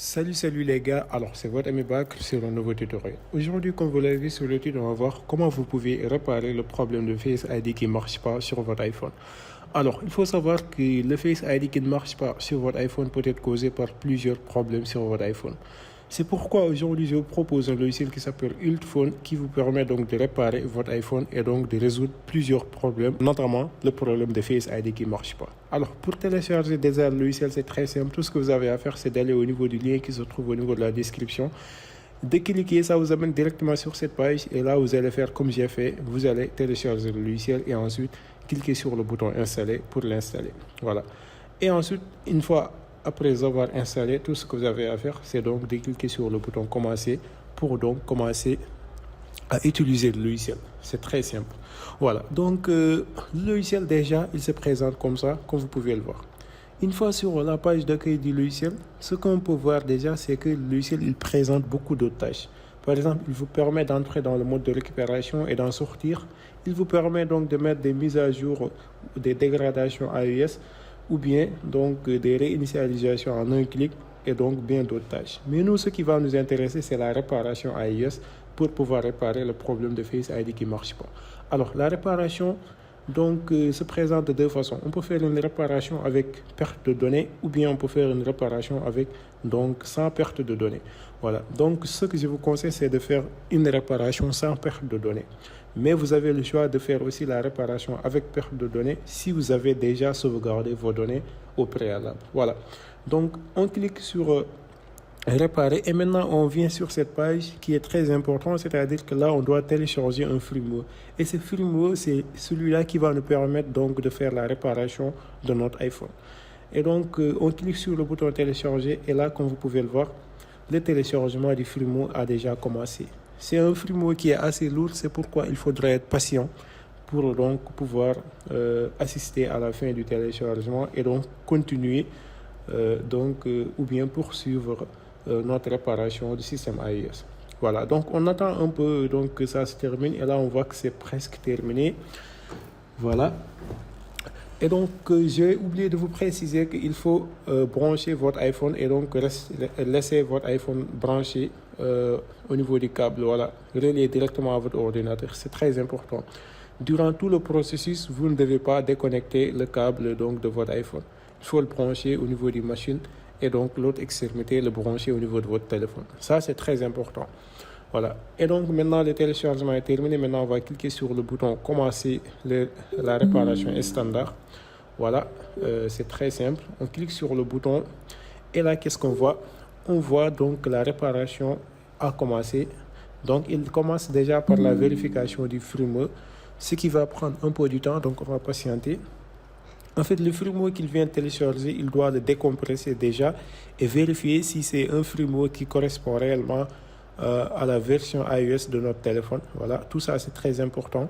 Salut les gars, alors c'est votre ami Bakr sur un nouveau tutoriel. Aujourd'hui, comme vous l'avez vu sur le titre, on va voir comment vous pouvez réparer le problème de Face ID qui ne marche pas sur votre iPhone. Alors, il faut savoir que le Face ID qui ne marche pas sur votre iPhone peut être causé par plusieurs problèmes sur votre iPhone. C'est pourquoi aujourd'hui je vous propose un logiciel qui s'appelle Ultphone qui vous permet donc de réparer votre iPhone et donc de résoudre plusieurs problèmes, notamment le problème de Face ID qui ne marche pas. Alors pour télécharger déjà le logiciel, c'est très simple. Tout ce que vous avez à faire, c'est d'aller au niveau du lien qui se trouve au niveau de la description. De cliquer, ça vous amène directement sur cette page et là vous allez faire comme j'ai fait, vous allez télécharger le logiciel et ensuite cliquer sur le bouton installer pour l'installer. Voilà. Et ensuite, une fois après avoir installé, tout ce que vous avez à faire, c'est donc de cliquer sur le bouton commencer pour donc commencer à utiliser le logiciel. C'est très simple. Voilà. Donc, le logiciel déjà, il se présente comme ça, comme vous pouvez le voir. Une fois sur la page d'accueil du logiciel, ce qu'on peut voir déjà, c'est que le logiciel, il présente beaucoup d'autres tâches. Par exemple, il vous permet d'entrer dans le mode de récupération et d'en sortir. Il vous permet donc de mettre des mises à jour, des dégradations iOS, ou bien donc des réinitialisations en un clic et donc bien d'autres tâches. Mais nous, ce qui va nous intéresser, c'est la réparation iOS pour pouvoir réparer le problème de Face ID qui ne marche pas. Alors, la réparation donc, se présente de deux façons. On peut faire une réparation avec perte de données ou bien on peut faire une réparation avec donc sans perte de données. Voilà. Donc, ce que je vous conseille, c'est de faire une réparation sans perte de données. Mais vous avez le choix de faire aussi la réparation avec perte de données si vous avez déjà sauvegardé vos données au préalable. Voilà. Donc, on clique sur réparer et maintenant on vient sur cette page qui est très importante, c'est-à-dire que là on doit télécharger un firmware et ce firmware c'est celui-là qui va nous permettre donc de faire la réparation de notre iPhone. Et donc on clique sur le bouton télécharger et là comme vous pouvez le voir, le téléchargement du firmware a déjà commencé. C'est un firmware qui est assez lourd, c'est pourquoi il faudra être patient pour donc pouvoir assister à la fin du téléchargement et donc continuer ou bien poursuivre notre réparation du système iOS. Voilà, donc on attend un peu donc, que ça se termine et là on voit que c'est presque terminé. Voilà. Et donc j'ai oublié de vous préciser qu'il faut brancher votre iPhone et donc laisser votre iPhone branché au niveau du câble. Voilà, relié directement à votre ordinateur. C'est très important. Durant tout le processus, vous ne devez pas déconnecter le câble donc, de votre iPhone. Il faut le brancher au niveau des machines et donc l'autre extrémité le brancher au niveau de votre téléphone. Ça, c'est très important. Voilà. Et donc maintenant, le téléchargement est terminé. Maintenant, on va cliquer sur le bouton commencer. La réparation est standard. Voilà. C'est très simple. On clique sur le bouton et là, qu'est-ce qu'on voit? On voit donc que la réparation a commencé. Donc, il commence déjà par la vérification du firmware, ce qui va prendre un peu du temps. Donc, on va patienter. En fait, le firmware qu'il vient de télécharger, il doit le décompresser déjà et vérifier si c'est un firmware qui correspond réellement à la version iOS de notre téléphone. Voilà, tout ça c'est très important.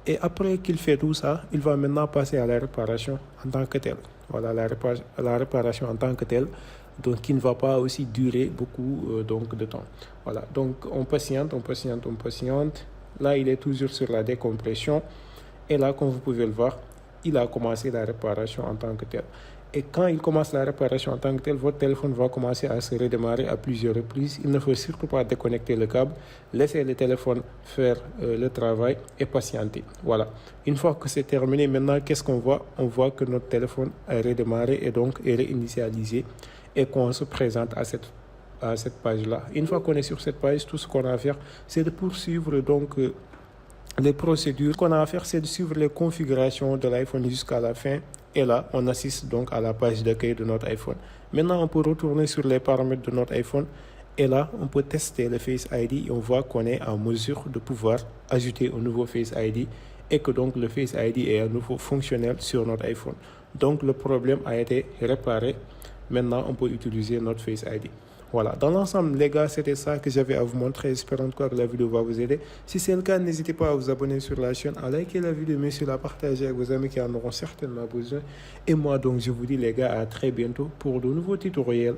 Et après qu'il fait tout ça, il va maintenant passer à la réparation en tant que telle. Voilà, la réparation en tant que telle, donc qui ne va pas aussi durer beaucoup donc, de temps. Voilà, donc on patiente. Là, il est toujours sur la décompression. Et là, comme vous pouvez le voir, il a commencé la réparation en tant que tel. Et quand il commence la réparation en tant que tel, votre téléphone va commencer à se redémarrer à plusieurs reprises. Il ne faut surtout pas déconnecter le câble. Laissez le téléphone faire le travail et patienter. Voilà. Une fois que c'est terminé, maintenant, qu'est-ce qu'on voit? On voit que notre téléphone a redémarré et donc est réinitialisé et qu'on se présente à cette page-là. Une fois qu'on est sur cette page, tout ce qu'on a à faire, c'est de poursuivre donc les procédures qu'on a à faire, c'est de suivre les configurations de l'iPhone jusqu'à la fin. Et là, on assiste donc à la page d'accueil de notre iPhone. Maintenant, on peut retourner sur les paramètres de notre iPhone. Et là, on peut tester le Face ID et on voit qu'on est en mesure de pouvoir ajouter un nouveau Face ID et que donc le Face ID est à nouveau fonctionnel sur notre iPhone. Donc, le problème a été réparé. Maintenant, on peut utiliser notre Face ID. Voilà, dans l'ensemble, les gars, c'était ça que j'avais à vous montrer. Espérons que la vidéo va vous aider. Si c'est le cas, n'hésitez pas à vous abonner sur la chaîne, à liker la vidéo, mais surtout à la partager avec vos amis qui en auront certainement besoin. Et moi, donc, je vous dis, les gars, à très bientôt pour de nouveaux tutoriels.